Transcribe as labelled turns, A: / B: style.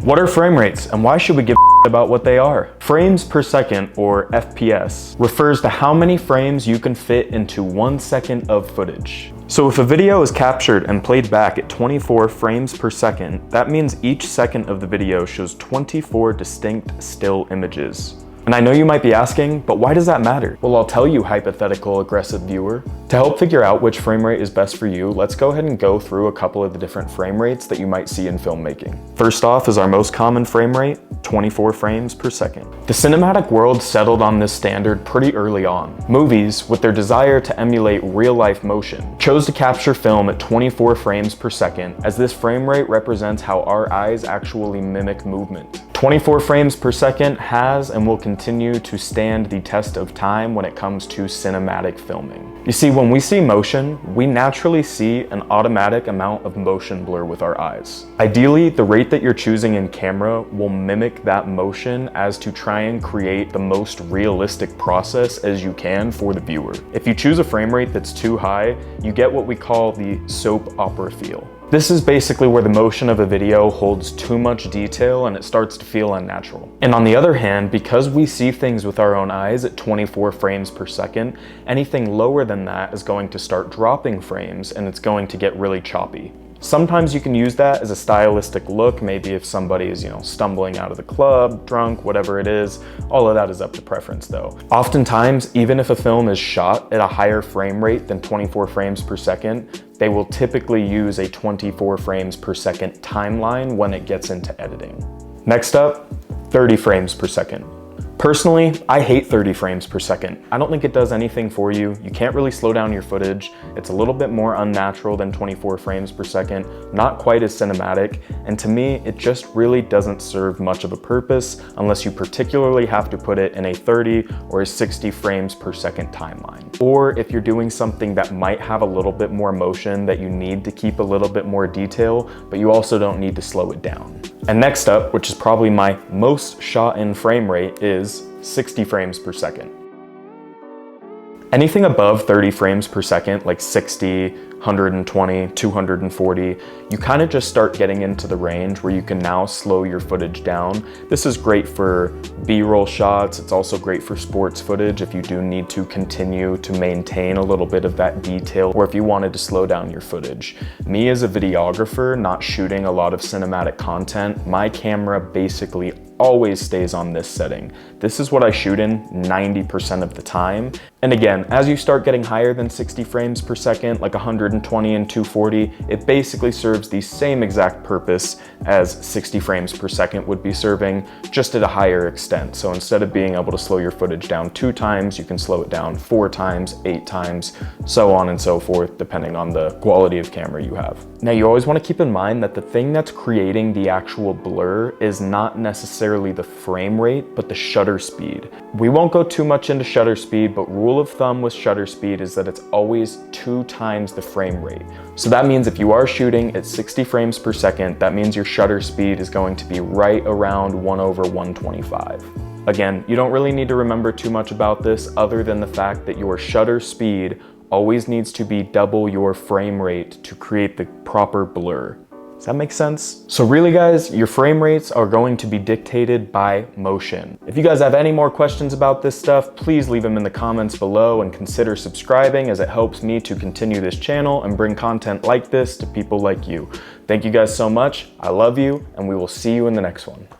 A: What are frame rates and why should we give about what they are? Frames per second, or FPS, refers to how many frames you can fit into 1 second of footage. So if a video is captured and played back at 24 frames per second, that means each second of the video shows 24 distinct still images. And I know you might be asking, but why does that matter? Well, I'll tell you, hypothetical aggressive viewer. To help figure out which frame rate is best for you, let's go ahead and go through a couple of the different frame rates that you might see in filmmaking. First off is our most common frame rate, 24 frames per second. The cinematic world settled on this standard pretty early on. Movies, with their desire to emulate real-life motion, chose to capture film at 24 frames per second, as this frame rate represents how our eyes actually mimic movement. 24 frames per second has and will continue to stand the test of time when it comes to cinematic filming. You see, when we see motion, we naturally see an automatic amount of motion blur with our eyes. Ideally, the rate that you're choosing in camera will mimic that motion as to try and create the most realistic process as you can for the viewer. If you choose a frame rate that's too high, you get what we call the soap opera feel. This is basically where the motion of a video holds too much detail and it starts to feel unnatural. And on the other hand, because we see things with our own eyes at 24 frames per second, anything lower than that is going to start dropping frames and it's going to get really choppy. Sometimes you can use that as a stylistic look, maybe if somebody is, stumbling out of the club, drunk, whatever it is. All of that is up to preference though. Oftentimes, even if a film is shot at a higher frame rate than 24 frames per second, they will typically use a 24 frames per second timeline when it gets into editing. Next up, 30 frames per second. Personally, I hate 30 frames per second. I don't think it does anything for you. You can't really slow down your footage. It's a little bit more unnatural than 24 frames per second, not quite as cinematic, and to me, it just really doesn't serve much of a purpose unless you particularly have to put it in a 30 or a 60 frames per second timeline. Or if you're doing something that might have a little bit more motion that you need to keep a little bit more detail, but you also don't need to slow it down. And next up, which is probably my most shot in frame rate, is 60 frames per second. Anything above 30 frames per second, like 60, 120, 240, you kind of just start getting into the range where you can now slow your footage down. This is great for B-roll shots. It's also great for sports footage if you do need to continue to maintain a little bit of that detail, or if you wanted to slow down your footage. Me as a videographer, not shooting a lot of cinematic content, my camera basically always stays on this setting. This is what I shoot in 90% of the time. And again, as you start getting higher than 60 frames per second, like 120 and 240, it basically serves the same exact purpose as 60 frames per second would be serving, just at a higher extent. So instead of being able to slow your footage down 2 times, you can slow it down 4 times, 8 times, so on and so forth, depending on the quality of camera you have. Now, you always want to keep in mind that the thing that's creating the actual blur is not necessarily the frame rate, but the shutter speed. We won't go too much into shutter speed, but rule of thumb with shutter speed is that it's always 2 times the frame rate. So that means if you are shooting at 60 frames per second, that means your shutter speed is going to be right around 1/125. Again, you don't really need to remember too much about this other than the fact that your shutter speed always needs to be double your frame rate to create the proper blur. Does that make sense? So really guys, your frame rates are going to be dictated by motion. If you guys have any more questions about this stuff, please leave them in the comments below and consider subscribing, as it helps me to continue this channel and bring content like this to people like you. Thank you guys so much. I love you, and we will see you in the next one.